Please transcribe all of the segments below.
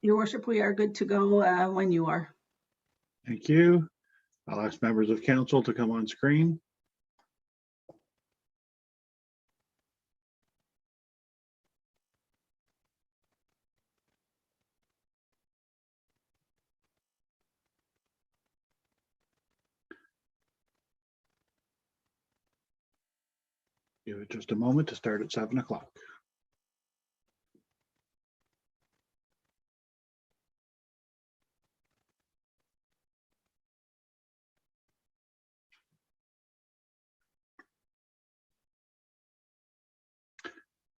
Your worship, we are good to go when you are. Thank you. I'll ask members of council to come on screen. Give it just a moment to start at 7 o'clock.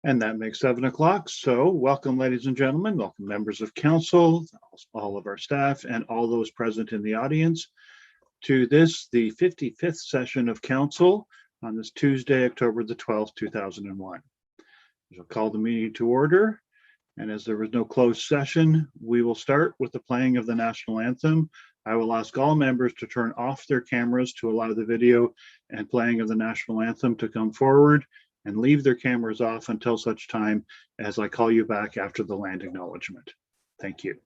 And that makes 7 o'clock. So welcome, ladies and gentlemen, welcome members of council, all of our staff, and all those present in the audience to this, the 55th session of council on this Tuesday, October the 12th, 2001. I'll call the meeting to order. And as there was no closed session, we will start with the playing of the national anthem. I will ask all members to turn off their cameras to allow the video and playing of the national anthem to come forward, and leave their cameras off until such time as I call you back after the land acknowledgement. Thank you.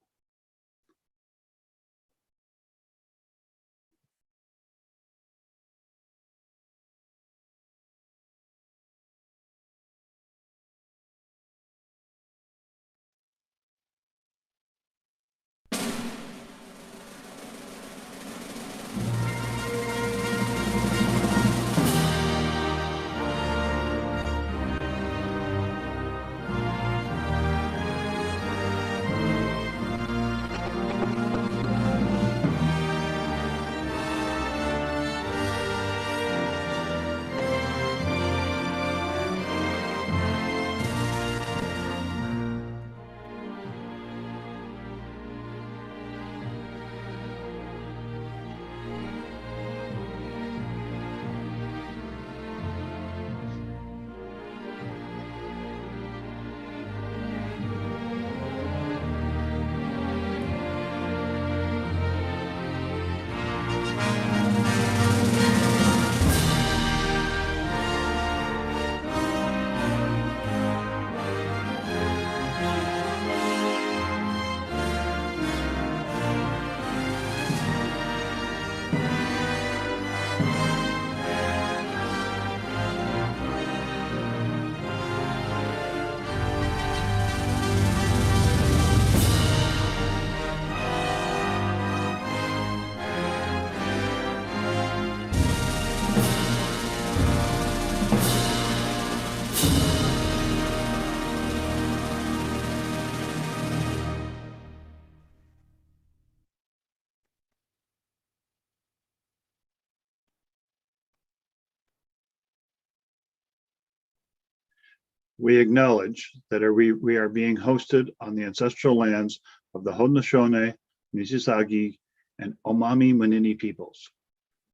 We acknowledge that we are being hosted on the ancestral lands of the Haudenosaunee, Mississauga, and Omami Manini peoples.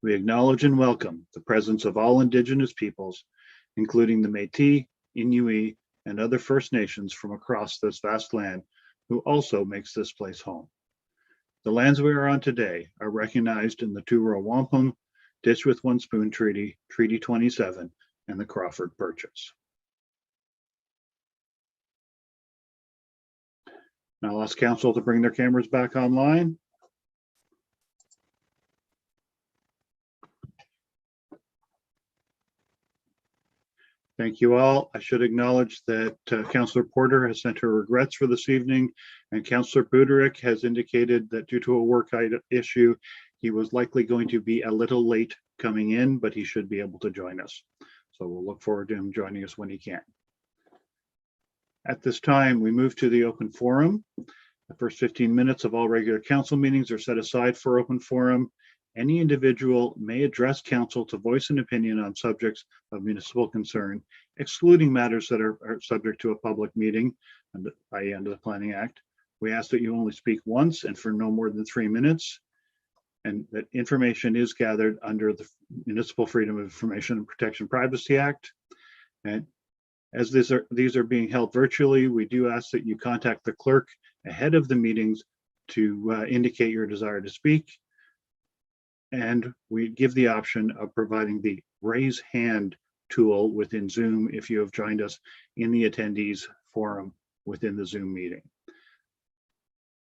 We acknowledge and welcome the presence of all Indigenous peoples, including the Métis, Inuit, and other First Nations from across this vast land, who also makes this place home. The lands we are on today are recognized in the Two-Row Wampum, Dish with One Spoon Treaty, Treaty 27, and the Crawford Purchase. Now I'll ask council to bring their cameras back online. Thank you all. I should acknowledge that Councillor Porter has sent her regrets for this evening, and Councillor Buderick has indicated that due to a work issue, he was likely going to be a little late coming in, but he should be able to join us. So we'll look forward to him joining us when he can. At this time, we move to the open forum. The first 15 minutes of all regular council meetings are set aside for open forum. Any individual may address council to voice an opinion on subjects of municipal concern, excluding matters that are subject to a public meeting by under the Planning Act. We ask that you only speak once and for no more than 3 minutes, and that information is gathered under the Municipal Freedom of Information and Protection Privacy Act. And as these are being held virtually, we do ask that you contact the clerk ahead of the meetings to indicate your desire to speak. And we give the option of providing the raise hand tool within Zoom if you have joined us in the attendees forum within the Zoom meeting.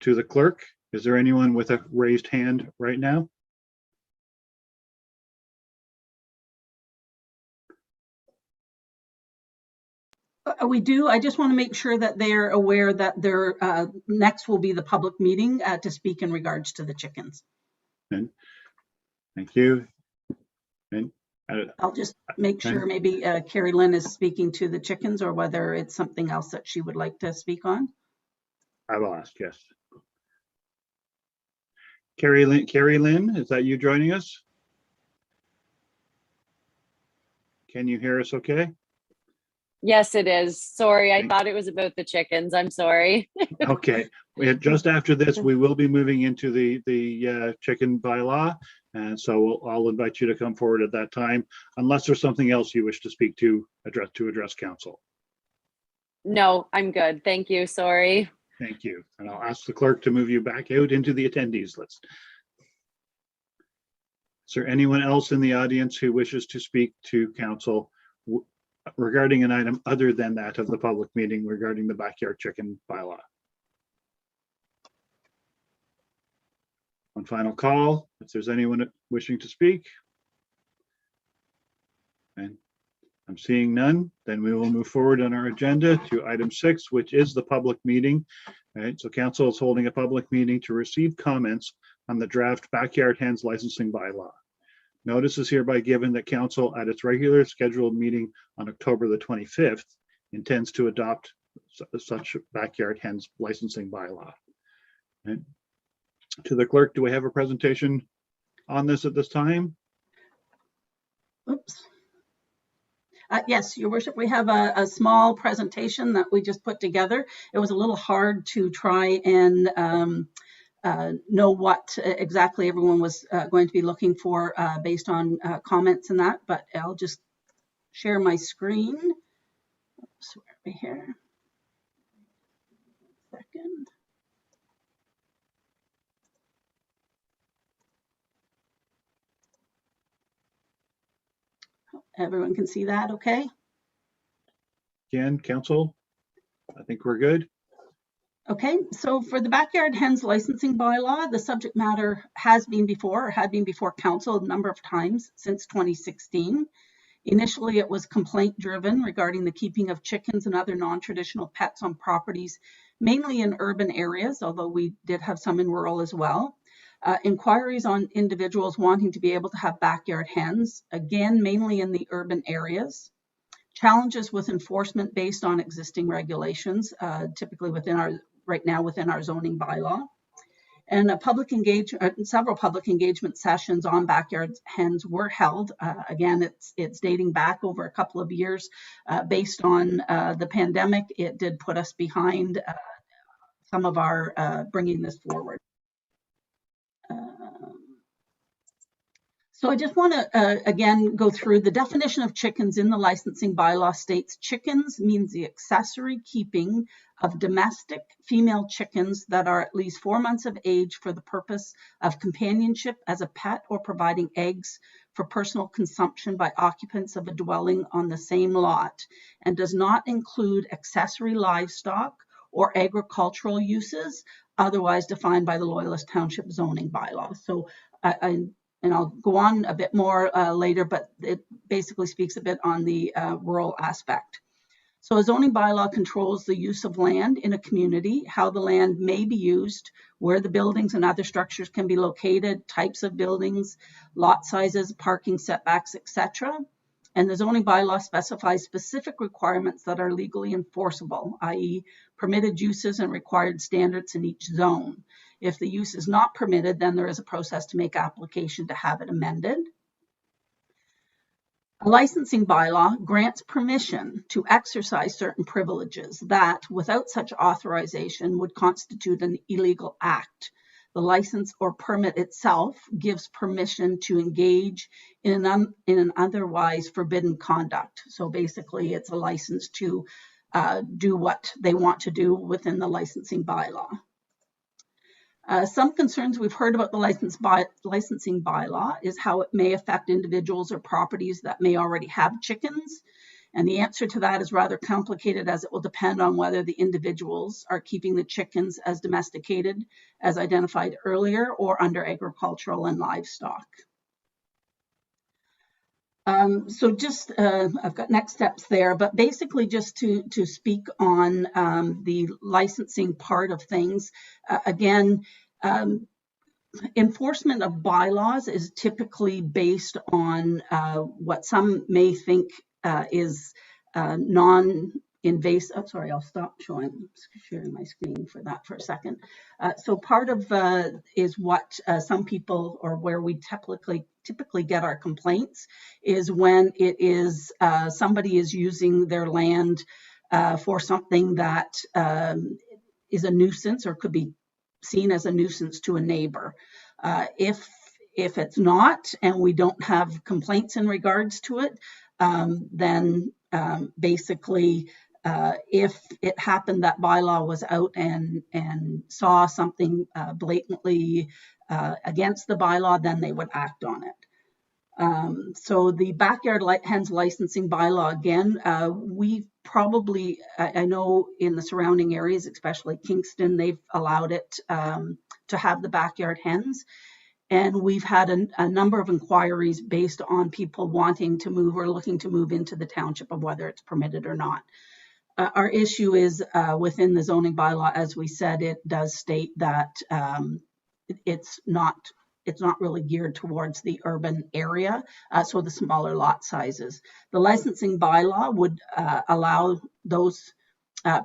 to the clerk. Is there anyone with a raised hand right now? We do. I just want to make sure that they're aware that their next will be the public meeting to speak in regards to the chickens. And thank you. And I'll just make sure maybe Carrie Lynn is speaking to the chickens, or whether it's something else that she would like to speak on. I will ask, yes. Carrie Lynn, is that you joining us? Can you hear us okay? Yes, it is. Sorry, I Okay. thought it was about the chickens. I'm sorry. Okay, just after this, we will be moving into the chicken bylaw. And so I'll invite you to come forward at that time, unless there's something else you wish to speak to address council. No, I'm good. Thank you. Sorry. Thank you. And I'll ask the clerk to move you back out into the attendees list. Is there anyone else in the audience who wishes to speak to council regarding an item other than that of the public meeting regarding the backyard chicken bylaw? One final call, if there's anyone wishing to speak. And I'm seeing none, then we will move forward on our agenda to item 6, which is the public meeting. All right, so council is holding a public meeting to receive comments on the draft backyard hens licensing bylaw. Notice is hereby given that council at its regular scheduled meeting on October the 25th intends to adopt such backyard hens licensing bylaw. And to the clerk, do we have a presentation on this at this time? Oops. Yes, Your Worship, we have a small presentation that we just put together. It was a little hard to try and know what exactly everyone was going to be looking for based on comments and that, but I'll just share my screen. Oops, where are we here? Second. Everyone can see that okay? Again, council, I think we're good. Okay, so for the backyard hens licensing bylaw, the subject matter had been before council a number of times since 2016. Initially, it was complaint driven regarding the keeping of chickens and other non-traditional pets on properties, mainly in urban areas, although we did have some in rural as well. Inquiries on individuals wanting to be able to have backyard hens, again, mainly in the urban areas. Challenges with enforcement based on existing regulations, typically right now within our zoning bylaw. And several public engagement sessions on backyard hens were held. Again, it's dating back over a couple of years. Based on the pandemic, it did put us behind some of our bringing this forward. So I just want to, again, go through the definition of chickens in the licensing bylaw states chickens means the accessory keeping of domestic female chickens that are at least 4 months of age for the purpose of companionship as a pet or providing eggs for personal consumption by occupants of a dwelling on the same lot, and does not include accessory livestock or agricultural uses otherwise defined by the Loyalist Township zoning bylaw. So and I'll go on a bit more later, but it basically speaks a bit on the rural aspect. So a zoning bylaw controls the use of land in a community, how the land may be used, where the buildings and other structures can be located, types of buildings, lot sizes, parking setbacks, etc. And the zoning bylaw specifies specific requirements that are legally enforceable, i.e. permitted uses and required standards in each zone. If the use is not permitted, then there is a process to make application to have it amended. A licensing bylaw grants permission to exercise certain privileges that, without such authorization, would constitute an illegal act. The license or permit itself gives permission to engage in an otherwise forbidden conduct. So basically, it's a license to do what they want to do within the licensing bylaw. Some concerns we've heard about the licensing bylaw is how it may affect individuals or properties that may already have chickens. And the answer to that is rather complicated, as it will depend on whether the individuals are keeping the chickens as domesticated, as identified earlier, or under agricultural and livestock. So just, I've got next steps there, but basically just to speak on the licensing part of things. Again, enforcement of bylaws is typically based on what some may think is non-invasive. Oh, sorry, I'll stop sharing my screen for that for a second. So part of is what some people, or where we typically get our complaints, is when it is somebody is using their land for something that is a nuisance or could be seen as a nuisance to a neighbor. If it's not, and we don't have complaints in regards to it, then basically, if it happened that bylaw was out and saw something blatantly against the bylaw, then they would act on it. So the backyard hens licensing bylaw, again, we probably, I know in the surrounding areas, especially Kingston, they've allowed it to have the backyard hens. And we've had a number of inquiries based on people wanting to move or looking to move into the township, of whether it's permitted or not. Our issue is within the zoning bylaw, as we said, it does state that it's not really geared towards the urban area, so the smaller lot sizes. The licensing bylaw would allow those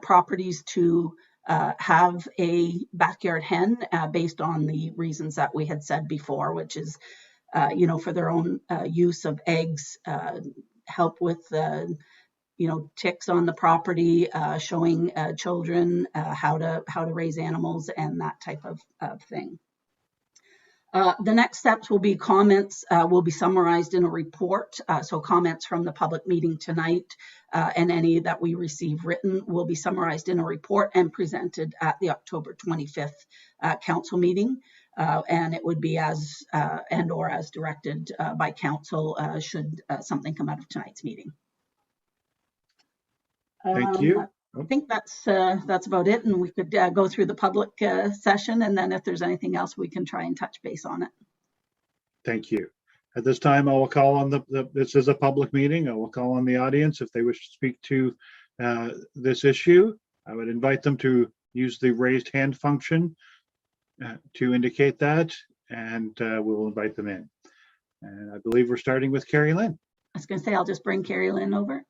properties to have a backyard hen based on the reasons that we had said before, which is, for their own use of eggs, help with, ticks on the property, showing children how to raise animals and that type of thing. The next steps will be comments will be summarized in a report. So comments from the public meeting tonight and any that we receive written will be summarized in a report and presented at the October 25th council meeting. And it would be as or as directed by council should something come out of tonight's meeting. Thank you. I think that's about it, and we could go through the public session, and then if there's anything else, we can try and touch base on it. Thank you. At this time, I will call on this is a public meeting. I will call on the audience if they wish to speak to this issue. I would invite them to use the raised hand function to indicate that, and we will invite them in. And I believe we're starting with Carrie Lynn. I was going to say, I'll just bring Carrie Lynn over.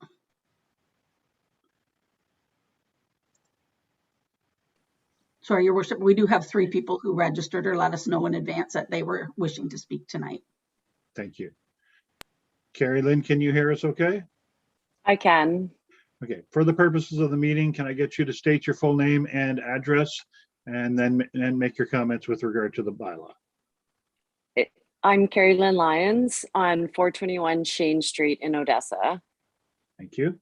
Sorry, Your Worship, we do have 3 people who registered or let us know in advance that they were wishing to speak tonight. Thank you. Carrie Lynn, can you hear us okay? I can. Okay, for the purposes of the meeting, can I get you to state your full name and address and then make your comments with regard to the bylaw? I'm Carrie Lynn Lyons on 421 Shane Street in Odessa. Thank you.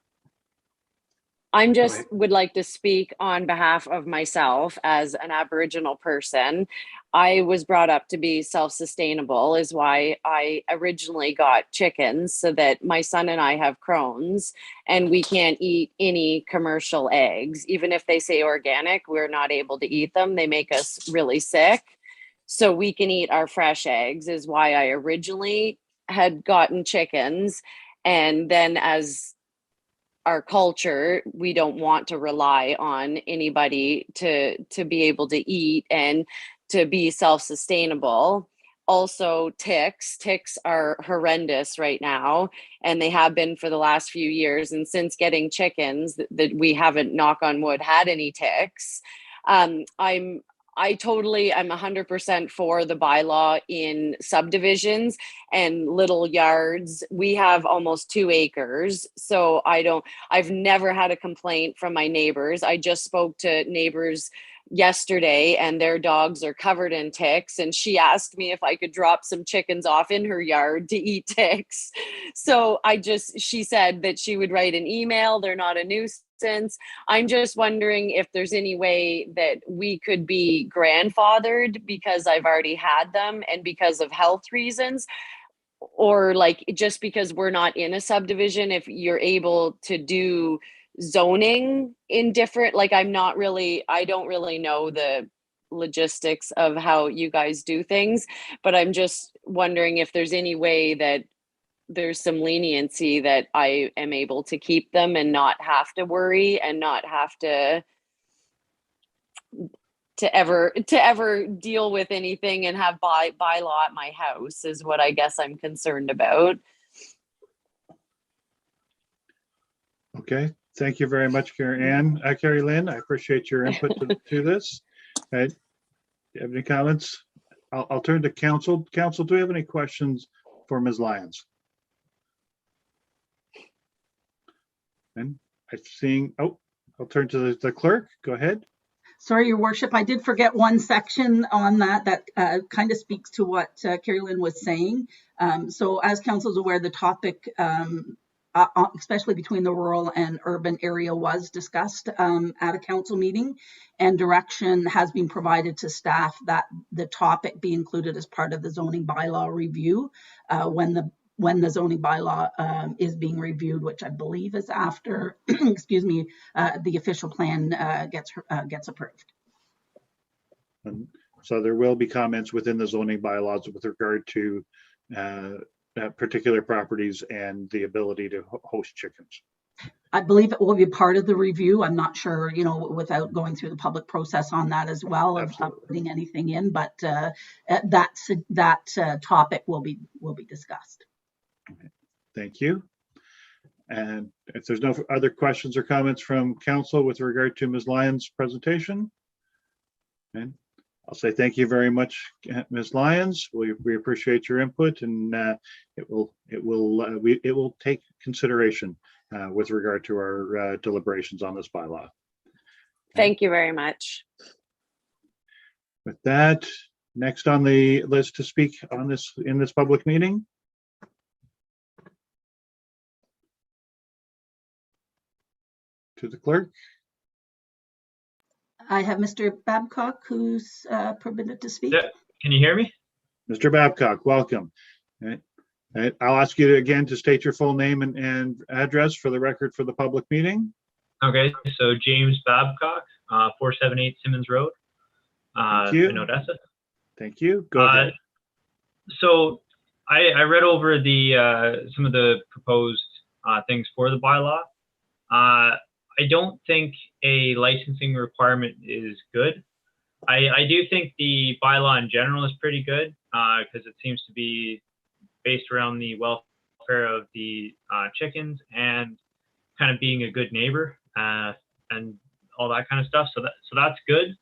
I'm just would like to speak on behalf of myself as an Aboriginal person. I was brought up to be self-sustainable, is why I originally got chickens, so that my son and I have Crohn's and we can't eat any commercial eggs. Even if they say organic, we're not able to eat them. They make us really sick. So we can eat our fresh eggs, is why I originally had gotten chickens. And then as our culture, we don't want to rely on anybody to be able to eat and to be self-sustainable. Also, ticks are horrendous right now, and they have been for the last few years. And since getting chickens, that we haven't, knock on wood, had any ticks. I'm 100% for the bylaw in subdivisions and little yards. We have almost 2 acres. So I've never had a complaint from my neighbors. I just spoke to neighbors yesterday and their dogs are covered in ticks. And she asked me if I could drop some chickens off in her yard to eat ticks. So she said that she would write an email. They're not a nuisance. I'm just wondering if there's any way that we could be grandfathered because I've already had them and because of health reasons, or like just because we're not in a subdivision, if you're able to do zoning in different, like I don't really know the logistics of how you guys do things, but I'm just wondering if there's any way that there's some leniency that I am able to keep them and not have to worry and not have to ever deal with anything and have bylaw at my house is what I guess I'm concerned about. Okay, thank you very much, Carrie Lynn. I appreciate your input to this. Do you have any comments? I'll turn to council. Council, do we have any questions for Ms. Lyons? And I'm seeing, I'll turn to the clerk. Go ahead. Sorry, Your Worship, I did forget one section on that kind of speaks to what Carrie Lynn was saying. So as council is aware, the topic, especially between the rural and urban area, was discussed at a council meeting, and direction has been provided to staff that the topic be included as part of the zoning bylaw review when the zoning bylaw is being reviewed, which I believe is after, excuse me, the official plan gets approved. So there will be comments within the zoning bylaws with regard to particular properties and the ability to host chickens. I believe it will be part of the review. I'm not sure, without going through the public process on that as well, of putting anything in, but that topic will be discussed. Okay. Thank you. And if there's no other questions or comments from council with regard to Ms. Lyons' presentation, and I'll say thank you very much, Ms. Lyons. We appreciate your input, and it will take consideration with regard to our deliberations on this bylaw. Thank you very much. With that, next on the list to speak on this in this public meeting. To the clerk. I have Mr. Babcock, who's permitted to speak. Yeah. Can you hear me? Mr. Babcock, welcome. I'll ask you again to state your full name and address for the record for the public meeting. Okay, so James Babcock, 478 Simmons Road, in Odessa. Thank you. Go ahead. So I read over some of the proposed things for the bylaw. I don't think a licensing requirement is good. I do think the bylaw in general is pretty good because it seems to be based around the welfare of the chickens and kind of being a good neighbor and all that kind of stuff. So that's good.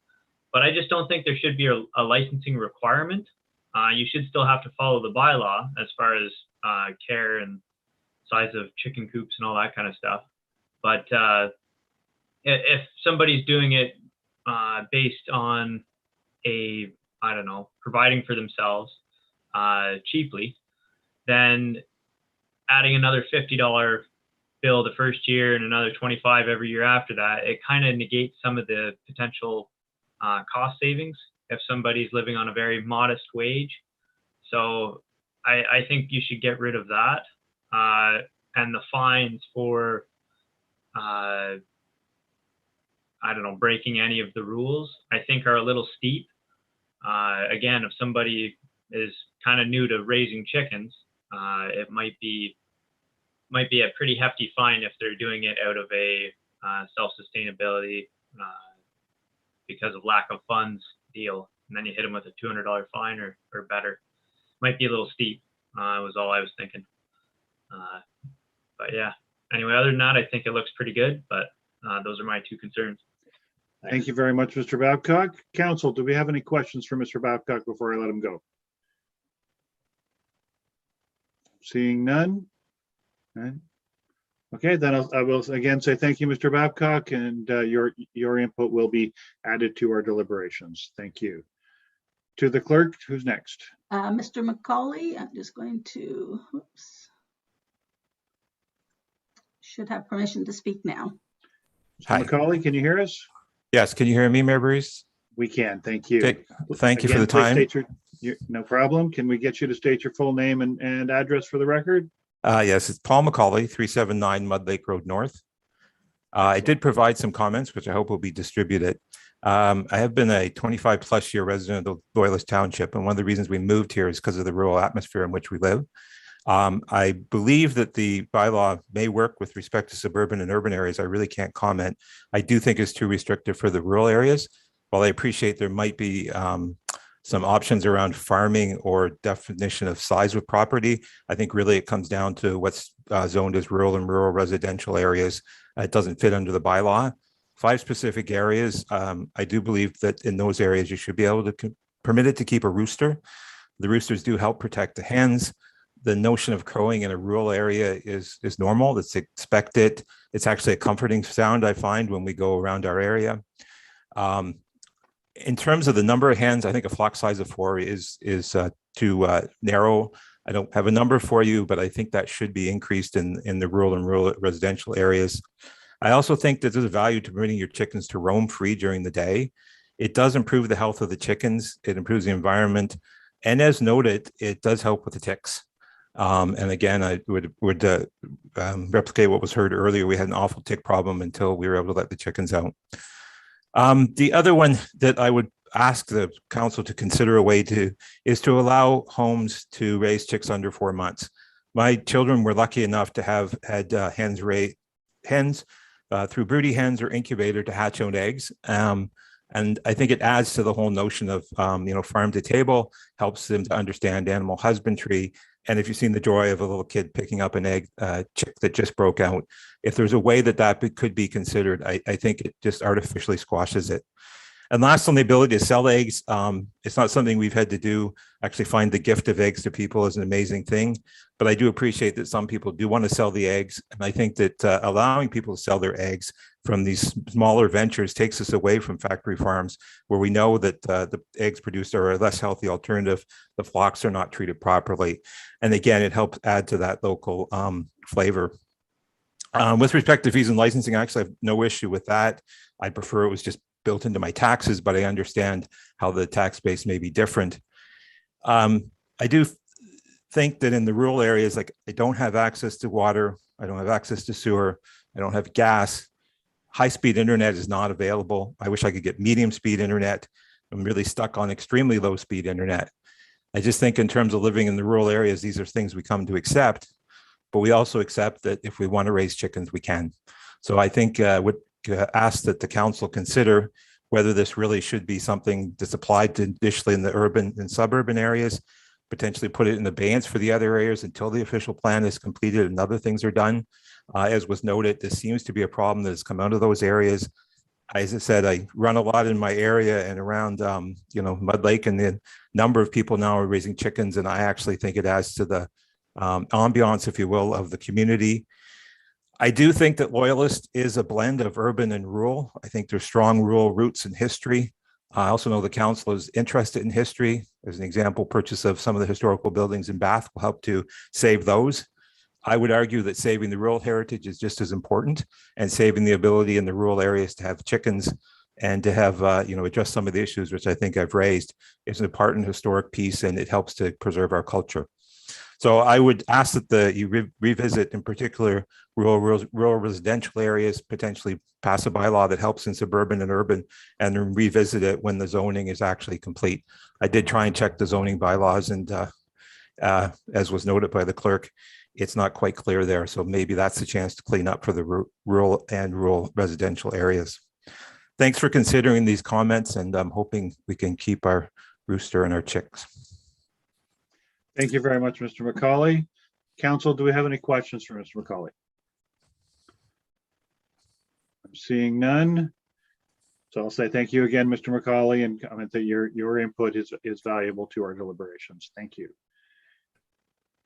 But I just don't think there should be a licensing requirement. You should still have to follow the bylaw as far as care and size of chicken coops and all that kind of stuff. But if somebody's doing it based on providing for themselves cheaply, then adding another $50 bill the first year and another $25 every year after that, it kind of negates some of the potential cost savings if somebody's living on a very modest wage. So I think you should get rid of that. And the fines for breaking any of the rules, I think are a little steep. Again, if somebody is kind of new to raising chickens, it might be a pretty hefty fine if they're doing it out of a self-sustainability because of lack of funds deal, and then you hit them with a $200 fine or better. Might be a little steep, was all I was thinking. But yeah, anyway, other than that, I think it looks pretty good, but those are my two concerns. Thank you very much, Mr. Babcock. Council, do we have any questions for Mr. Babcock before I let him go? Seeing none. Okay, then I will again say thank you, Mr. Babcock, and your input will be added to our deliberations. Thank you. To the clerk, who's next? Mr. McCauley, I'm just going to, should have permission to speak now. Mr. McCauley, can you hear us? Yes, can you hear me, Mayor Bruce? We can, thank you. Okay. Thank you for the time. No problem. Can we get you to state your full name and address for the record? Yes, it's Paul McCauley, 379 Mud Lake Road North. I did provide some comments, which I hope will be distributed. I have been a 25 plus year resident of Loyalist Township, and one of the reasons we moved here is because of the rural atmosphere in which we live. I believe that the bylaw may work with respect to suburban and urban areas. I really can't comment. I do think it's too restrictive for the rural areas. While I appreciate there might be some options around farming or definition of size of property, I think really it comes down to what's zoned as rural and rural residential areas. It doesn't fit under the bylaw. 5 specific areas. I do believe that in those areas, you should be able to permit it to keep a rooster. The roosters do help protect the hens. The notion of crowing in a rural area is normal. It's expected. It's actually a comforting sound, I find, when we go around our area. In terms of the number of hens, I think a flock size of 4 is too narrow. I don't have a number for you, but I think that should be increased in the rural and rural residential areas. I also think that there's a value to permitting your chickens to roam free during the day. It does improve the health of the chickens. It improves the environment. And as noted, it does help with the ticks. And again, I would replicate what was heard earlier. We had an awful tick problem until we were able to let the chickens out. The other one that I would ask the council to consider a way to is to allow homes to raise chicks under 4 months. My children were lucky enough to have had hens through broody hens or incubator to hatch out eggs. And I think it adds to the whole notion of, farm to table, helps them to understand animal husbandry. And if you've seen the joy of a little kid picking up an egg chick that just broke out, if there's a way that could be considered, I think it just artificially squashes it. And last, on the ability to sell eggs, it's not something we've had to do. Actually find the gift of eggs to people is an amazing thing. But I do appreciate that some people do want to sell the eggs. And I think that allowing people to sell their eggs from these smaller ventures takes us away from factory farms where we know that the eggs produced are a less healthy alternative. The flocks are not treated properly. And again, it helps add to that local flavor. With respect to fees and licensing, I actually have no issue with that. I prefer it was just built into my taxes, but I understand how the tax base may be different. I do think that in the rural areas, like I don't have access to water, I don't have access to sewer, I don't have gas. High-speed internet is not available. I wish I could get medium-speed internet. I'm really stuck on extremely low-speed internet. I just think in terms of living in the rural areas, these are things we come to accept, but we also accept that if we want to raise chickens, we can. So I think would ask that the council consider whether this really should be something that's applied to initially in the urban and suburban areas, potentially put it in abeyance for the other areas until the official plan is completed and other things are done. As was noted, this seems to be a problem that has come out of those areas. As I said, I run a lot in my area and around, Mud Lake, and the number of people now are raising chickens. And I actually think it adds to the ambiance, if you will, of the community. I do think that Loyalist is a blend of urban and rural. I think there's strong rural roots in history. I also know the council is interested in history. As an example, purchase of some of the historical buildings in Bath will help to save those. I would argue that saving the rural heritage is just as important, and saving the ability in the rural areas to have chickens and to have, address some of the issues which I think I've raised is an important historic piece, and it helps to preserve our culture. So I would ask that you revisit, in particular, rural residential areas, potentially pass a bylaw that helps in suburban and urban, and then revisit it when the zoning is actually complete. I did try and check the zoning bylaws, and as was noted by the clerk, it's not quite clear there. So maybe that's the chance to clean up for the rural and rural residential areas. Thanks for considering these comments, and I'm hoping we can keep our rooster and our chicks. Thank you very much, Mr. McCauley. Council, do we have any questions for Mr. McCauley? I'm seeing none. So I'll say thank you again, Mr. McCauley, and comment that your input is valuable to our deliberations. Thank you.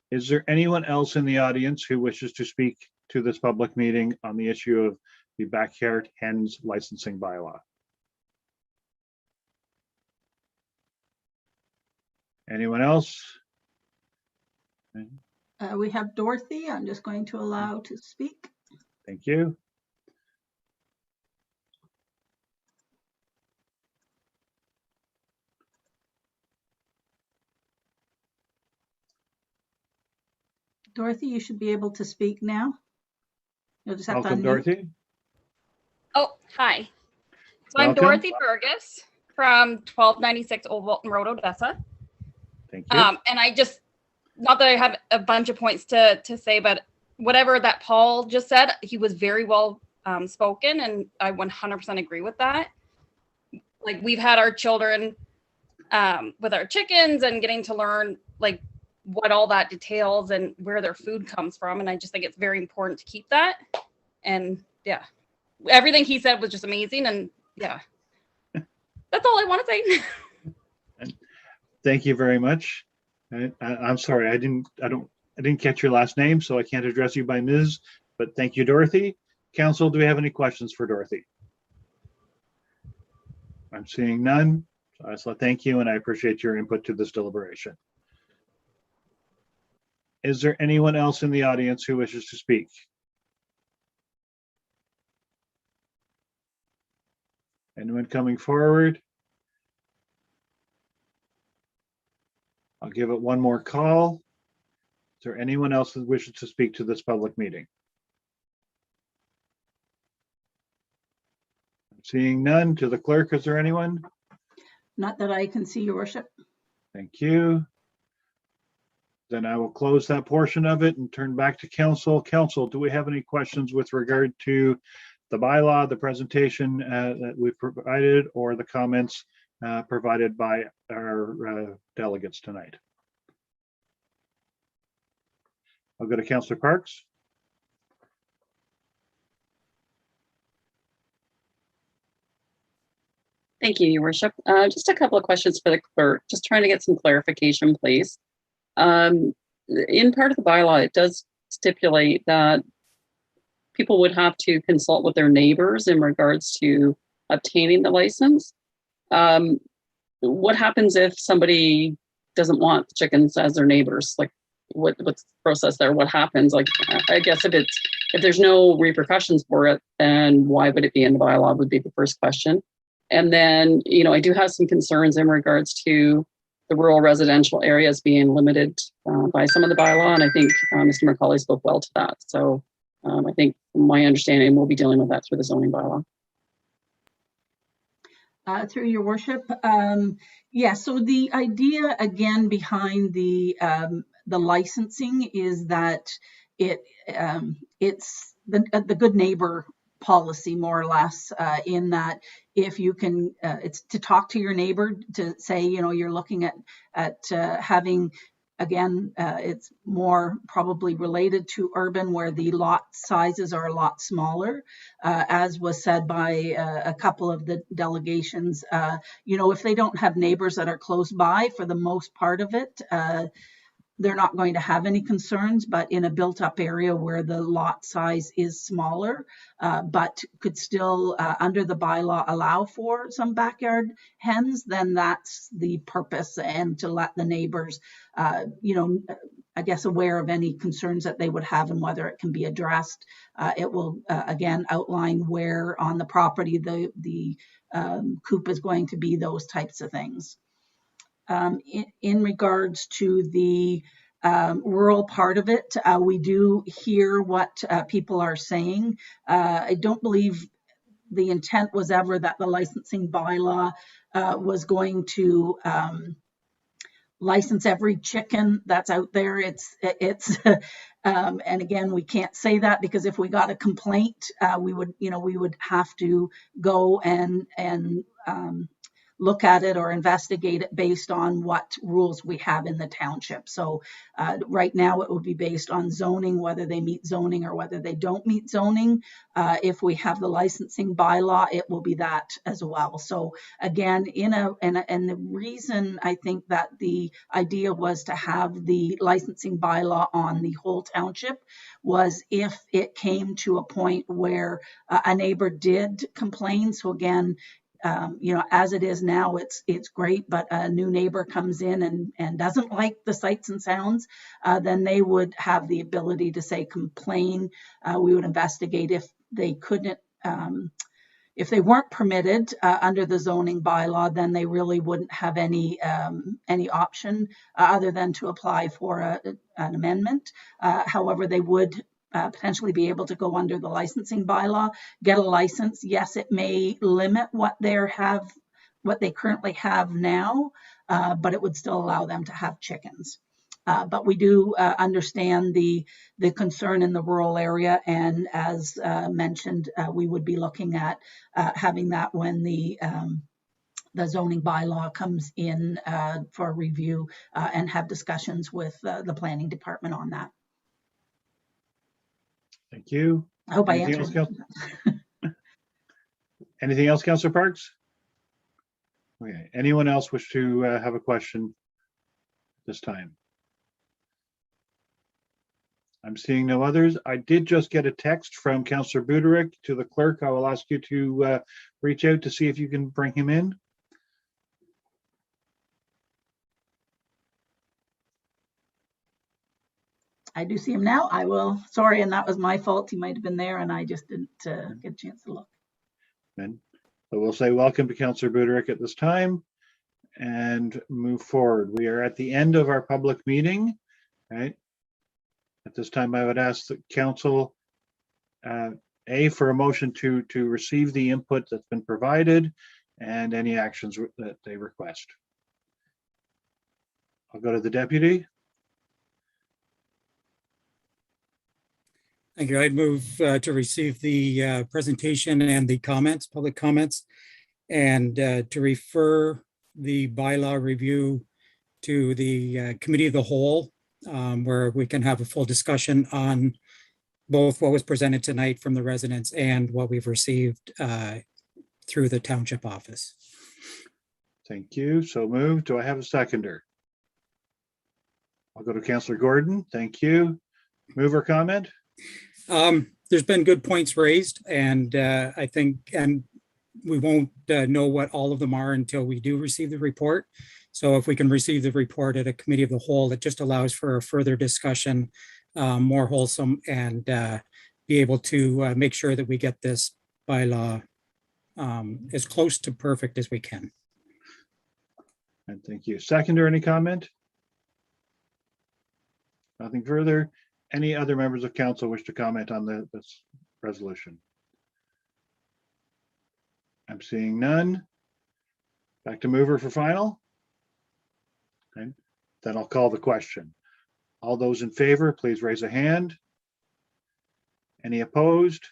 Is there anyone else in the audience who wishes to speak to this public meeting on the issue of the backyard hens licensing bylaw? Anyone else? We have Dorothy. I'm just going to allow to speak. Thank you. Dorothy, you should be able to speak now. You'll just have to Welcome, unmute. Dorothy. Oh, hi. So I'm Welcome. Dorothy Burgess from 1296 Old Walton Road, Odessa. Thank you. And I just, not that I have a bunch of points to say, but whatever that Paul just said, he was very well spoken, and I 100% agree with that. Like, we've had our children with our chickens and getting to learn like what all that details and where their food comes from. And I just think it's very important to keep that. And yeah, everything he said was just amazing. And yeah, that's all I want to say. Thank you very much. I'm sorry, I didn't catch your last name, so I can't address you by Ms., but thank you, Dorothy. Council, do we have any questions for Dorothy? I'm seeing none. So thank you, and I appreciate your input to this deliberation. Is there anyone else in the audience who wishes to speak? Anyone coming forward? I'll give it one more call. Is there anyone else that wishes to speak to this public meeting? I'm seeing none. To the clerk, is there anyone? Not that I can see, Your Worship. Thank you. Then I will close that portion of it and turn back to council. Council, do we have any questions with regard to the bylaw, the presentation that we've provided, or the comments provided by our delegates tonight? I'll go to Councillor Parks. Thank you, Your Worship. Just a couple of questions for the clerk, just trying to get some clarification, please. In part of the bylaw, it does stipulate that people would have to consult with their neighbors in regards to obtaining the license. What happens if somebody doesn't want chickens as their neighbors? Like, what's the process there? What happens? Like, I guess if there's no repercussions for it, then why would it be in the bylaw would be the first question. And then, I do have some concerns in regards to the rural residential areas being limited by some of the bylaw. And I think Mr. McCauley spoke well to that. So I think from my understanding, we'll be dealing with that through the zoning bylaw. Through Your Worship. Yeah, so the idea again behind the licensing is that it's the good neighbor policy, more or less, in that if you can, it's to talk to your neighbor to say, you're looking at having, again, it's more probably related to urban where the lot sizes are a lot smaller, as was said by a couple of the delegations. If they don't have neighbors that are close by, for the most part of it, they're not going to have any concerns, but in a built-up area where the lot size is smaller, but could still, under the bylaw, allow for some backyard hens, then that's the purpose, and to let the neighbors, I guess, aware of any concerns that they would have and whether it can be addressed. It will, again, outline where on the property the coop is going to be, those types of things. In regards to the rural part of it, we do hear what people are saying. I don't believe the intent was ever that the licensing bylaw was going to license every chicken that's out there. It's and again, we can't say that, because if we got a complaint, we would have to go and look at it or investigate it based on what rules we have in the township. So right now it would be based on zoning, whether they meet zoning or whether they don't meet zoning. If we have the licensing bylaw, it will be that as well. So again, and the reason I think that the idea was to have the licensing bylaw on the whole township was if it came to a point where a neighbor did complain. So again, as it is now, it's great, but a new neighbor comes in and doesn't like the sights and sounds, then they would have the ability to say complain. We would investigate if they couldn't, if they weren't permitted under the zoning bylaw, then they really wouldn't have any option other than to apply for an amendment. However, they would potentially be able to go under the licensing bylaw, get a license. Yes, it may limit what they currently have now, but it would still allow them to have chickens. But we do understand the concern in the rural area, and as mentioned, we would be looking at having that when the zoning bylaw comes in for review, and have discussions with the planning department on that. Thank you. I hope Anything I answered. else, Anything else, Councillor Parks? Okay. Anyone else wish to have a question this time? I'm seeing no others. I did just get a text from Councillor Buderick to the clerk. I will ask you to reach out to see if you can bring him in. I do see him now. I will. Sorry, and that was my fault. He might have been there, and I just didn't get a chance to look. And so we'll say welcome to Councillor Buderick at this time and move forward. We are at the end of our public meeting, right? At this time, I would ask the council, for a motion to receive the input that's been provided and any actions that they request. I'll go to the deputy. Thank you. I'd move to receive the presentation and the comments, public comments, and to refer the bylaw review to the committee of the whole, where we can have a full discussion on both what was presented tonight from the residents and what we've received through the township office. Thank you. So moved. Do I have a seconder? I'll go to Councillor Gordon. Thank you. Move or comment? There's been good points raised, and I think, and we won't know what all of them are until we do receive the report. So if we can receive the report at a committee of the whole, it just allows for a further discussion, more wholesome, and be able to make sure that we get this bylaw as close to perfect as we can. And thank you. Seconder, any comment? Nothing further. Any other members of council wish to comment on this resolution? I'm seeing none. Back to mover for final. Okay. Then I'll call the question. All those in favor, please raise a hand. Any opposed?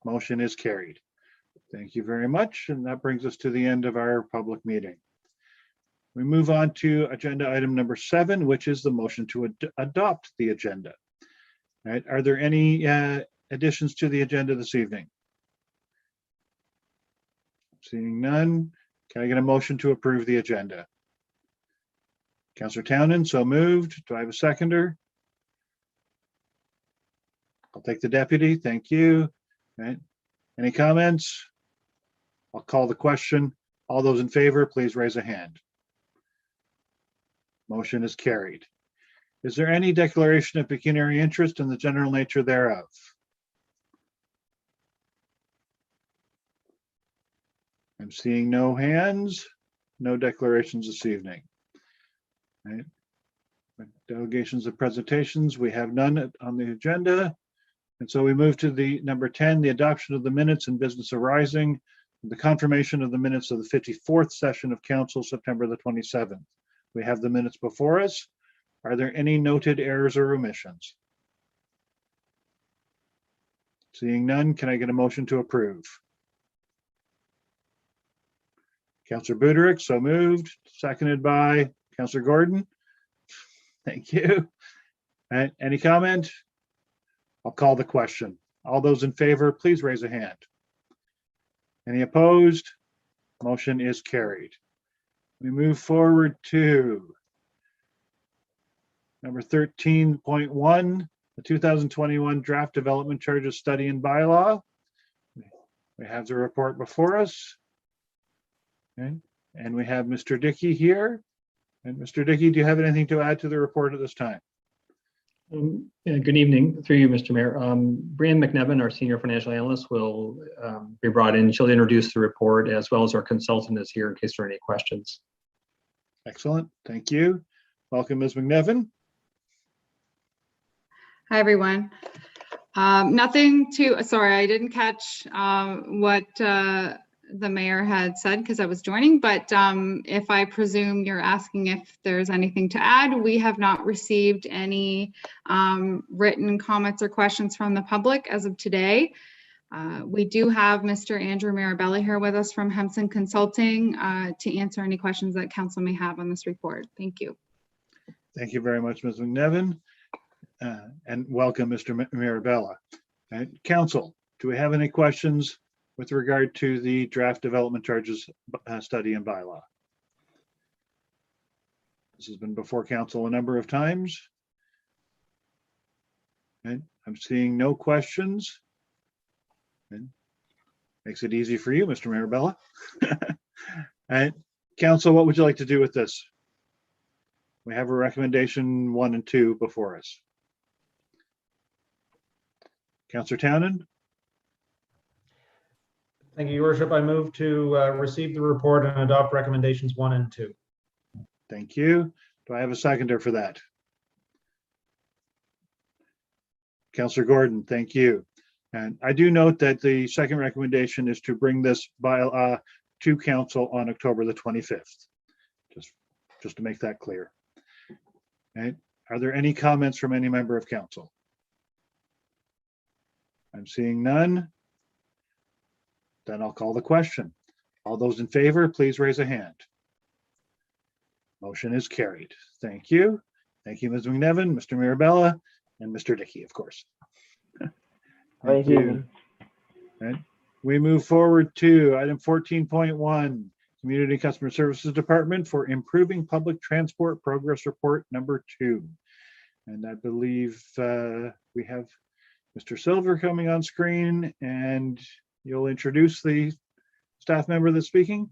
Motion is carried. Thank you very much. And that brings us to the end of our public meeting. We move on to agenda item number 7, which is the motion to adopt the agenda. All right. Are there any additions to the agenda this evening? Seeing none, can I get a motion to approve the agenda? Councillor Townend, so moved. Do I have a seconder? I'll take the deputy. Thank you. All right. Any comments? I'll call the question. All those in favor, please raise a hand. Motion is carried. Is there any declaration of pecuniary interest in the general nature thereof? I'm seeing no hands, no declarations this evening. Right. Delegations of presentations, we have none on the agenda. And so we move to the number 10, the adoption of the minutes and business arising, the confirmation of the minutes of the 54th session of council, September the 27th. We have the minutes before us. Are there any noted errors or omissions? Seeing none, can I get a motion to approve? Councillor Buderick, so moved, seconded by Councillor Gordon. Thank you. And any comment? I'll call the question. All those in favor, please raise a hand. Any opposed? Motion is carried. We move forward to number 13.1, the 2021 Draft Development Charges Study and Bylaw. We have the report before us. Okay. And we have Mr. Dickey here. And Mr. Dickey, do you have anything to add to the report at this time? Yeah, good evening, through you, Mr. Mayor. Brian McNevin, our senior financial analyst, will be brought in. She'll introduce the report, as well as our consultant is here in case there are any questions. Excellent. Thank you. Welcome, Ms. McNevin. Hi, everyone. Nothing to, sorry, I didn't catch what the mayor had said because I was joining, but if I presume you're asking if there's anything to add, we have not received any written comments or questions from the public as of today. We do have Mr. Andrew Mirabella here with us from Hemson Consulting to answer any questions that council may have on this report. Thank you. Thank you very much, Ms. McNevin. And welcome, Mr. Mirabella. Council, do we have any questions with regard to the draft development charges study and bylaw? This has been before council a number of times. And I'm seeing no questions. And makes it easy for you, Mr. Mirabella. And council, what would you like to do with this? We have a recommendation 1 and 2 before us. Councillor Townend? Thank you, Your Worship. I move to receive the report and adopt recommendations 1 and 2. Thank you. Do I have a seconder for that? Councillor Gordon, thank you. And I do note that the second recommendation is to bring this bylaw to council on October the 25th. Just to make that clear. Okay. Are there any comments from any member of council? I'm seeing none. Then I'll call the question. All those in favor, please raise a hand. Motion is carried. Thank you. Thank you, Ms. McNevin, Mr. Mirabella, and Mr. Dickey, of course. Thank you. Right. We move forward to item 14.1, Community Customer Services Department for Improving Public Transport Progress Report number 2. And I believe we have Mr. Silver coming on screen, and you'll introduce the staff member that's speaking?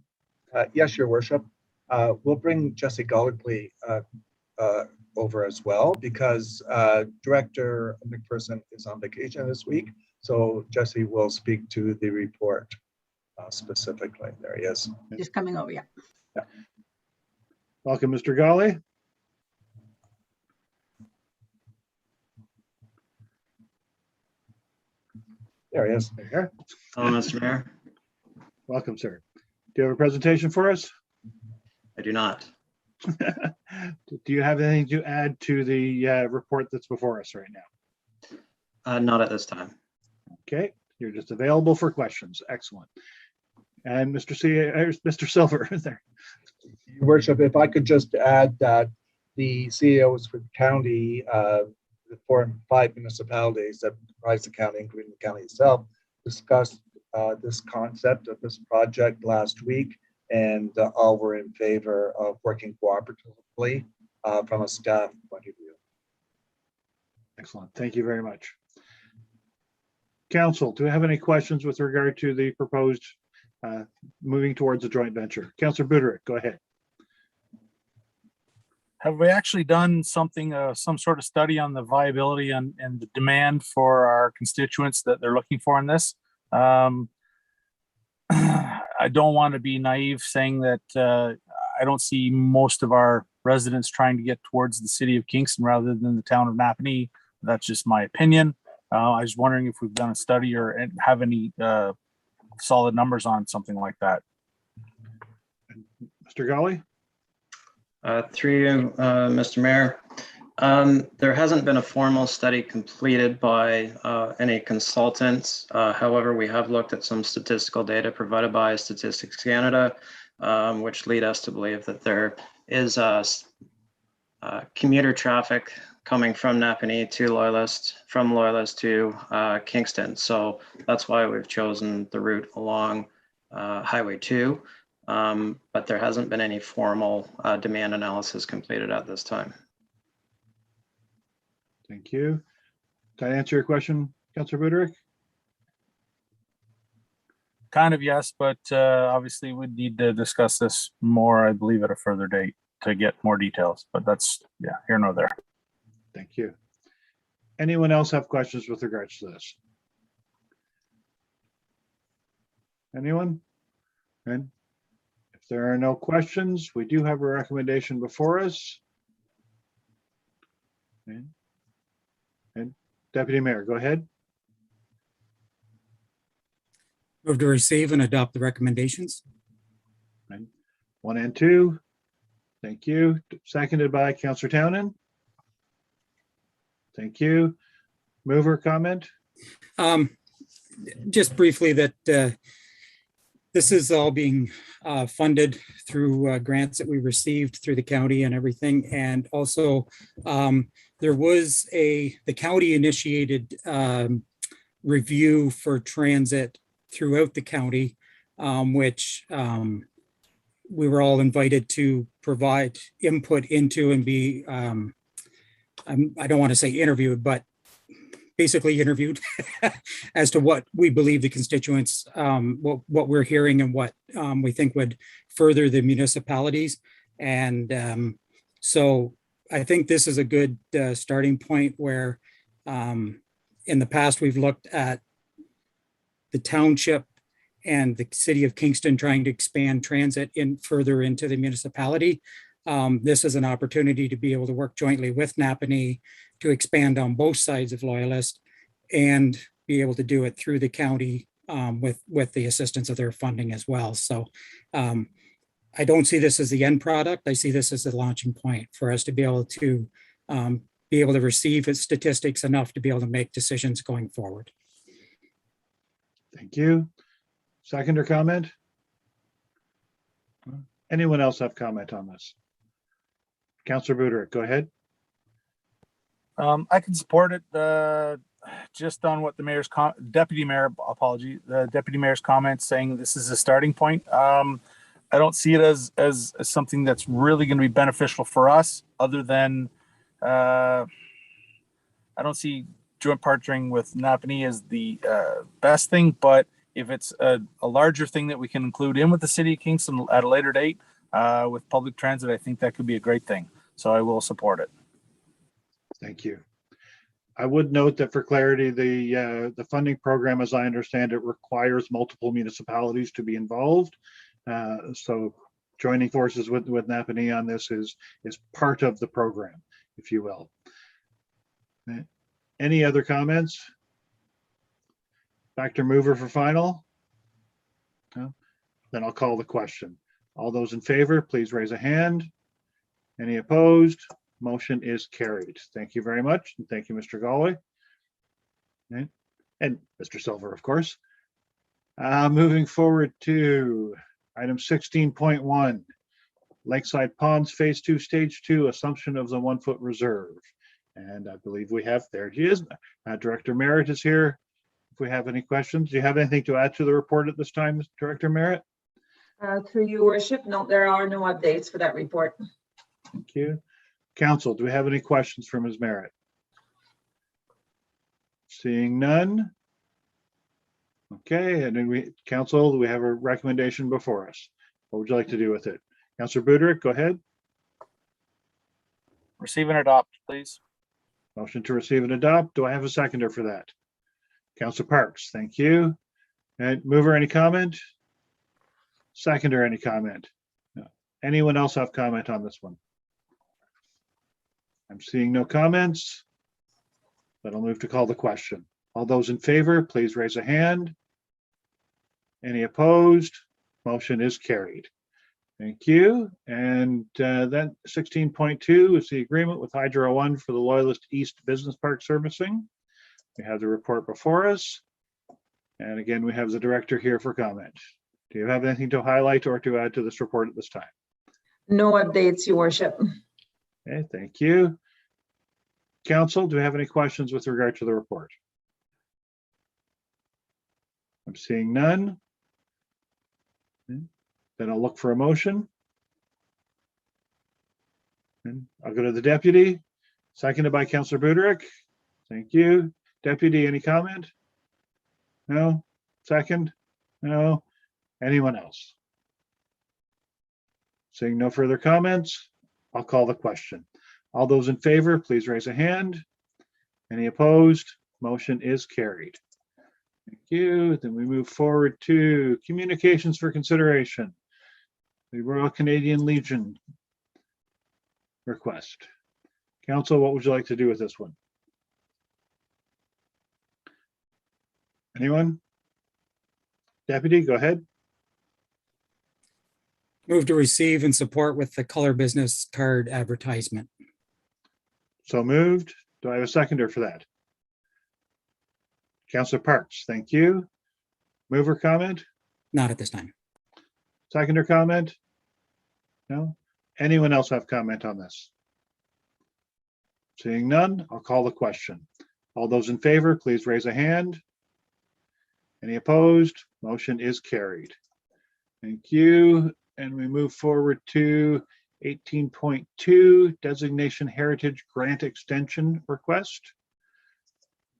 Yes, Your Worship. We'll bring Jesse Golightly over as well because Director McPherson is on vacation this week. So Jesse will speak to the report specifically. There he is. Just coming over, yeah. Welcome, Mr. Golly. There he is. There. Hello, Mr. Mayor. Welcome, sir. Do you have a presentation for us? I do not. Do you have anything to add to the report that's before us right now? Not at this time. Okay, you're just available for questions. Excellent. And Mr. Silver there. Your Worship, if I could just add that the CEOs for the county, the 4 and 5 municipalities that comprise the county, including the county itself, discussed this concept of this project last week, and all were in favor of working cooperatively from a staff point of view. Excellent. Thank you very much. Council, do we have any questions with regard to the proposed moving towards a joint venture? Councillor Buderick, go ahead. Have we actually done something, some sort of study on the viability and the demand for our constituents that they're looking for in this? I don't want to be naive saying that I don't see most of our residents trying to get towards the city of Kingston rather than the town of Napanee. That's just my opinion. I was wondering if we've done a study or have any solid numbers on something like that. Mr. Golly? Through you, Mr. Mayor. There hasn't been a formal study completed by any consultants. However, we have looked at some statistical data provided by Statistics Canada, which lead us to believe that there is commuter traffic coming from Napanee to Loyalist, from Loyalist to Kingston. So that's why we've chosen the route along Highway 2. But there hasn't been any formal demand analysis completed at this time. Thank you. Did I answer your question, Councillor Buderick? Kind of, yes, but obviously we'd need to discuss this more, I believe, at a further date to get more details, but that's, yeah, here nor there. Thank you. Anyone else have questions with regards to this? Anyone? And if there are no questions, we do have a recommendation before us. And Deputy Mayor, go ahead. Move to receive and adopt the recommendations. 1 and 2. Thank you. Seconded by Councillor Townend. Thank you. Mover comment? Just briefly that this is all being funded through grants that we received through the county and everything. And also there was the county initiated review for transit throughout the county, which we were all invited to provide input into and be, I don't want to say interviewed, but basically interviewed as to what we believe the constituents, what we're hearing and what we think would further the municipalities. And so I think this is a good starting point where in the past we've looked at the township and the city of Kingston trying to expand transit further into the municipality. This is an opportunity to be able to work jointly with Napanee to expand on both sides of Loyalist and be able to do it through the county with the assistance of their funding as well. So I don't see this as the end product. I see this as the launching point for us to be able to receive statistics enough to be able to make decisions going forward. Thank you. Second or comment? Anyone else have comment on this? Councillor Buderick, go ahead. I can support it just on what the mayor's deputy mayor, the deputy mayor's comments saying this is a starting point. I don't see it as something that's really going to be beneficial for us other than I don't see joint partnering with Napanee as the best thing, but if it's a larger thing that we can include in with the city of Kingston at a later date with public transit, I think that could be a great thing. So I will support it. Thank you. I would note that for clarity, the funding program, as I understand it, requires multiple municipalities to be involved. So joining forces with Napanee on this is part of the program, if you will. Any other comments? Dr. Mover for final? No? Then I'll call the question. All those in favor, please raise a hand. Any opposed? Motion is carried. Thank you very much. And thank you, Mr. Galway. Okay. And Mr. Silver, of course. Moving forward to item 16.1, Lakeside Ponds Phase 2, Stage 2, Assumption of the 1 foot reserve. And I believe we have, there he is. Director Merritt is here. If we have any questions, do you have anything to add to the report at this time, Director Merritt? Through your worship, no, there are no updates for that report. Thank you. Council, do we have any questions for Ms. Merritt? Seeing none. Okay, and then Council, we have a recommendation before us. What would you like to do with it? Councillor Buderick, go ahead. Receive and adopt, please. Motion to receive and adopt. Do I have a seconder for that? Councillor Parks, thank you. And mover, any comment? Seconder, any comment? No. Anyone else have comment on this one? I'm seeing no comments, but I'll move to call the question. All those in favor, please raise a hand. Any opposed? Motion is carried. Thank you. And then 16.2 is the agreement with Hydro One for the Loyalist East Business Park servicing. We have the report before us. And again, we have the director here for comment. Do you have anything to highlight or to add to this report at this time? No updates, your worship. Okay, thank you. Council, do we have any questions with regard to the report? I'm seeing none. Okay. Then I'll look for a motion. And I'll go to the deputy, seconded by Councillor Buderick. Thank you. Deputy, any comment? No? Second? No? Anyone else? Seeing no further comments, I'll call the question. All those in favor, please raise a hand. Any opposed? Motion is carried. Thank you. Then we move forward to communications for consideration. The Royal Canadian Legion request. Council, what would you like to do with this one? Anyone? Deputy, go ahead. Move to receive and support with the color business card advertisement. So moved. Do I have a seconder for that? Councillor Parks, thank you. Mover comment? Not at this time. Seconder comment? No? Anyone else have comment on this? Seeing none, I'll call the question. All those in favor, please raise a hand. Any opposed? Motion is carried. Thank you. And we move forward to 18.2 Designation Heritage Grant Extension Request.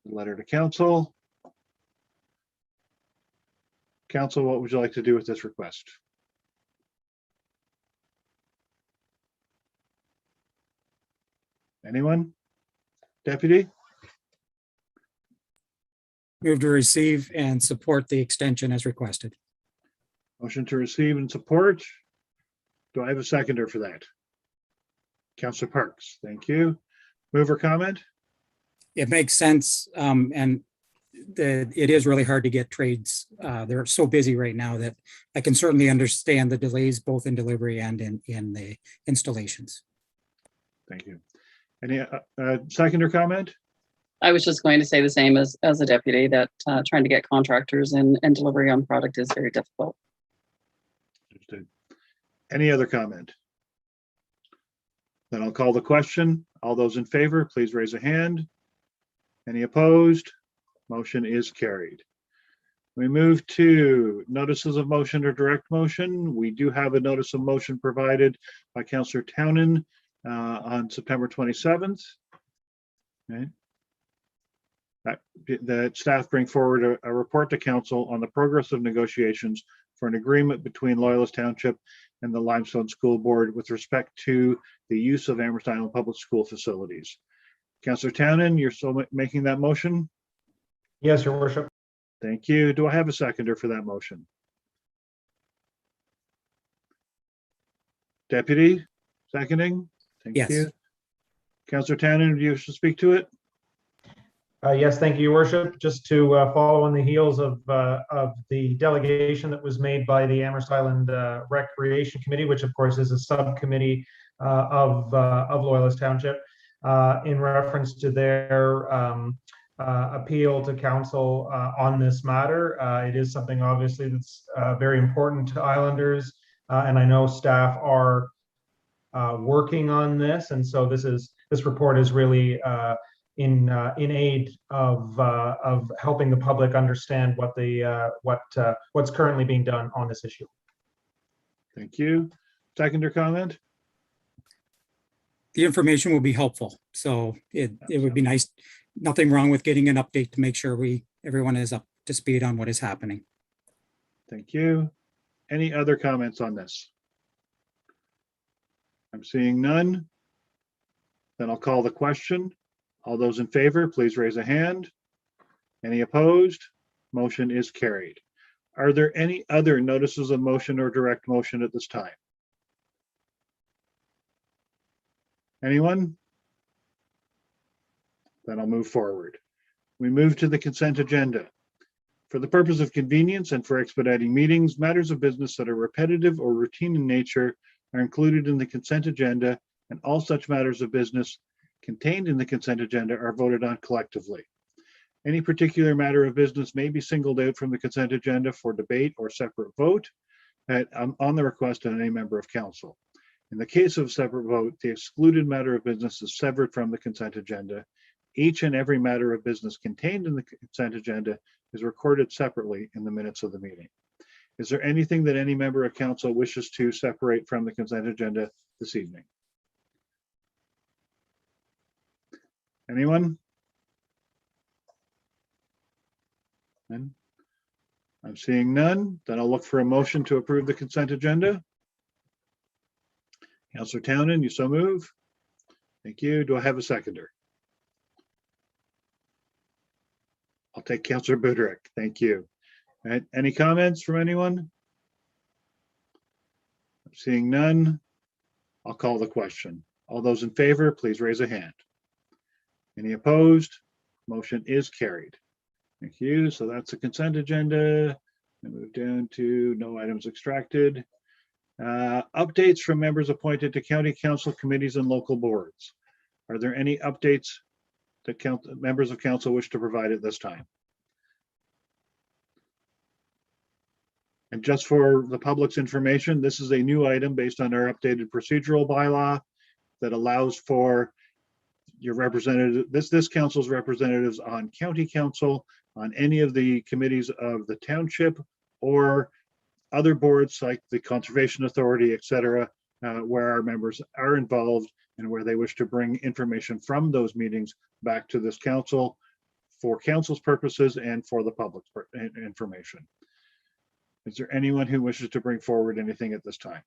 Letter to council. Council, what would you like to do with this request? Anyone? Deputy? Move to receive and support the extension as requested. Motion to receive and support. Do I have a seconder for that? Councillor Parks, thank you. Mover comment? It makes sense, and it is really hard to get trades. They're so busy right now that I can certainly understand the delays both in delivery and in the installations. Thank you. Any seconder comment? I was just going to say the same as a deputy, that trying to get contractors and delivery on product is very difficult. Understood. Any other comment? Then I'll call the question. All those in favor, please raise a hand. Any opposed? Motion is carried. We move to notices of motion or direct motion. We do have a notice of motion provided by Councillor Townend on September 27th. Okay. That staff bring forward a report to council on the progress of negotiations for an agreement between Loyalist Township and the Limestone School Board with respect to the use of Amherst Island Public School facilities. Councillor Townend, you're still making that motion? Yes, Your Worship. Thank you. Do I have a seconder for that motion? Deputy, seconding? Thank Yes. you. Councillor Townend, do you wish to speak to it? Yes, thank you, Your Worship. Just to follow on the heels of the delegation that was made by the Amherst Island Recreation Committee, which of course is a subcommittee of Loyalist Township, in reference to their appeal to council on this matter. It is something obviously that's very important to Islanders, and I know staff are working on this, and so this report is really in aid of helping the public understand what's currently being done on this issue. Thank you. Seconder comment? The information will be helpful, so it would be nice. Nothing wrong with getting an update to make sure everyone is up to speed on what is happening. Thank you. Any other comments on this? I'm seeing none. Then I'll call the question. All those in favor, please raise a hand. Any opposed? Motion is carried. Are there any other notices of motion or direct motion at this time? Anyone? Then I'll move forward. We move to the consent agenda. For the purpose of convenience and for expediting meetings, matters of business that are repetitive or routine in nature are included in the consent agenda, and all such matters of business contained in the consent agenda are voted on collectively. Any particular matter of business may be singled out from the consent agenda for debate or separate vote on the request of any member of council. In the case of a separate vote, the excluded matter of business is severed from the consent agenda. Each and every matter of business contained in the consent agenda is recorded separately in the minutes of the meeting. Is there anything that any member of council wishes to separate from the consent agenda this evening? Anyone? None? I'm seeing none. Then I'll look for a motion to approve the consent agenda. Councillor Townend, you so move. Thank you. Do I have a seconder? I'll take Councillor Buderick. Thank you. All right, any comments from anyone? Seeing none, I'll call the question. All those in favor, please raise a hand. Any opposed? Motion is carried. Thank you. So that's the consent agenda. We move down to no items extracted. Updates from members appointed to county council committees and local boards. Are there any updates that members of council wish to provide at this time? And just for the public's information, this is a new item based on our updated procedural bylaw that allows for your representative, this council's representatives on county council, on any of the committees of the township or other boards like the Conservation Authority, et cetera, where our members are involved and where they wish to bring information from those meetings back to this council for council's purposes and for the public's information. Is there anyone who wishes to bring forward anything at this time?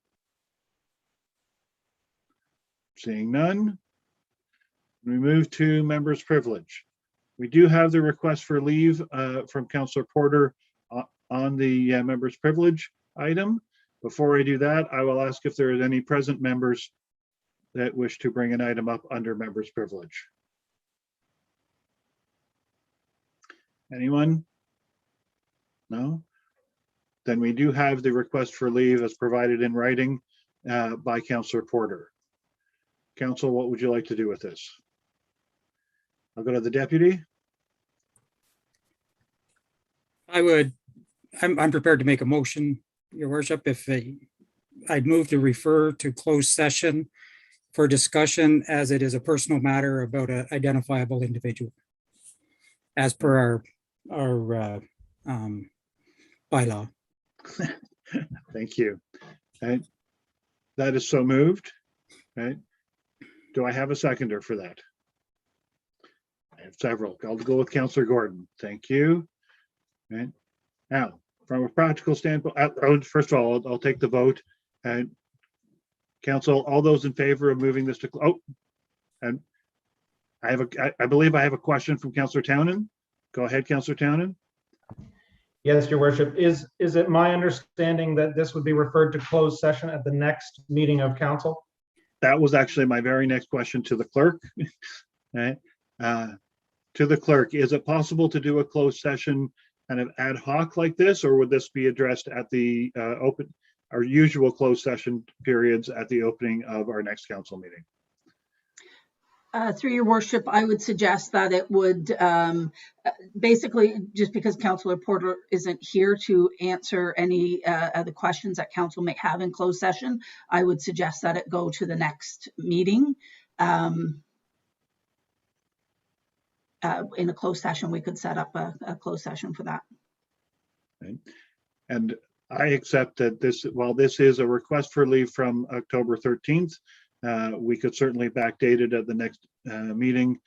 Seeing none, we move to members' privilege. We do have the request for leave from Councillor Porter on the members' privilege item. Before I do that, I will ask if there is any present members that wish to bring an item up under members' privilege. Anyone? No? Then we do have the request for leave as provided in writing by Councillor Porter. Council, what would you like to do with this? I'll go to the deputy. I'm prepared to make a motion, Your Worship, if I'd move to refer to closed session for discussion as it is a personal matter about an identifiable individual as per our bylaw. Thank you. Right. That is so moved. Right. Do I have a seconder for that? I have several. I'll go with Councillor Gordon. Thank you. Right. Now, from a practical standpoint, first of all, I'll take the vote. And council, all those in favor of moving this to, and I believe I have a question from Councillor Townend. Go ahead, Councillor Townend. Yes, Your Worship. Is it my understanding that this would be referred to closed session at the next meeting of council? That was actually my very next question to the clerk. Right. To the clerk, is it possible to do a closed session kind of ad hoc like this, or would this be addressed at the our usual closed session periods at the opening of our next council meeting? Through Your Worship, I would suggest that it would basically, just because Councillor Porter isn't here to answer any of the questions that council may have in closed session, I would suggest that it go to the next meeting. In a closed session, we could set up a closed session for that. Right. And I accept that this, while this is a request for leave from October 13th, we could certainly backdate it at the next meeting,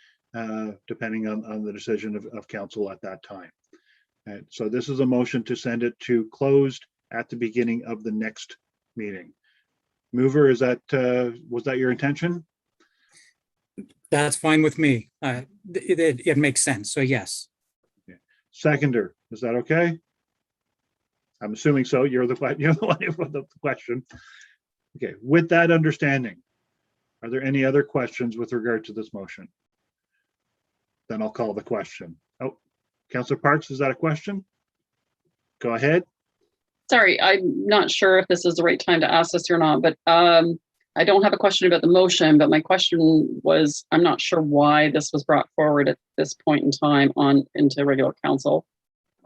depending on the decision of council at that time. And so this is a motion to send it to closed at the beginning of the next meeting. Mover, is that was that your intention? That's fine with me. It makes sense. So yes. Okay. Seconder, is that okay? I'm assuming so. You're the one with the question. Okay. With that understanding, are there any other questions with regard to this motion? Then I'll call the question. Oh, Councillor Parks, is that a question? Go ahead. Sorry, I'm not sure if this is the right time to ask this or not, but I don't have a question about the motion, but my question was, I'm not sure why this was brought forward at this point in time into regular council.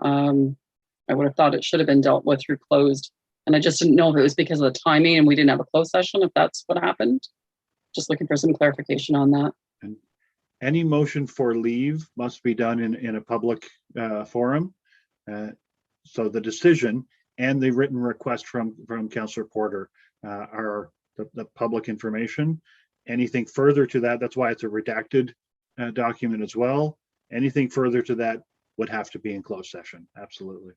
I would have thought it should have been dealt with through closed. And I just didn't know if it was because of the timing and we didn't have a closed session, if that's what happened. Just looking for some clarification on that. And any motion for leave must be done in a public forum. So the decision and the written request from Councillor Porter are the public information. Anything further to that, that's why it's a redacted document as well. Anything further to that would have to be in closed session. Absolutely.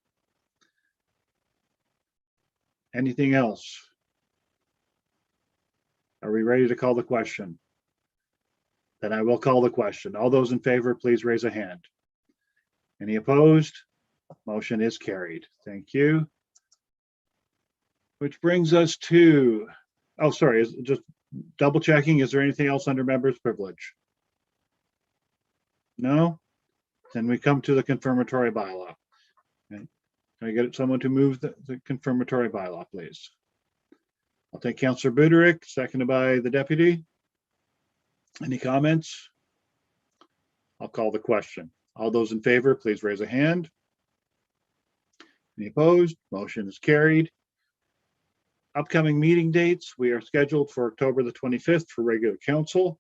Anything else? Are we ready to call the question? Then I will call the question. All those in favor, please raise a hand. Any opposed? Motion is carried. Thank you. Which brings us to, oh, sorry, just double checking. Is there anything else under members' privilege? No? Then we come to the confirmatory bylaw. Okay. Can I get someone to move the confirmatory bylaw, please? I'll take Councillor Buderick, seconded by the deputy. Any comments? I'll call the question. All those in favor, please raise a hand. Any opposed? Motion is carried. Upcoming meeting dates, we are scheduled for October the 25th for regular council.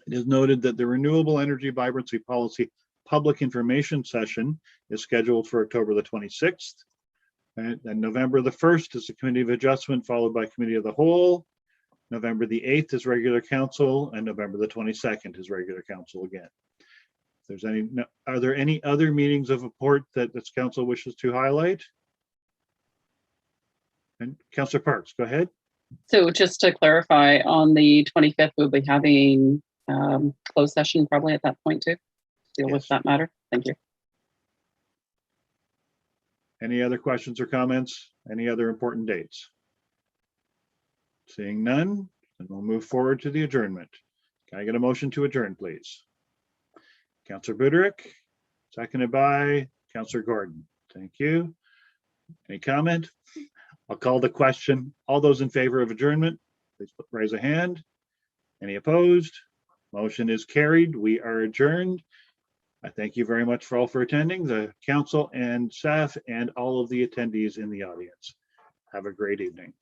It is noted that the Renewable Energy Vibrancy Policy Public Information Session is scheduled for October the 26th. And November the 1st is the Committee of Adjustment, followed by Committee of the Whole. November the 8th is regular council, and November the 22nd is regular council again. If there's any, are there any other meetings of import that this council wishes to highlight? And Councillor Parks, go ahead. So just to clarify, on the 25th, we'll be having closed session probably at that point too. Deal with that matter. Thank you. Any other questions or comments? Any other important dates? Seeing none, then we'll move forward to the adjournment. Can I get a motion to adjourn, please? Councillor Buderick, seconded by Councillor Gordon. Thank you. Any comment? I'll call the question. All those in favor of adjournment, please raise a hand. Any opposed? Motion is carried. We are adjourned. I thank you very much for all for attending, the council and staff and all of the attendees in the audience. Have a great evening.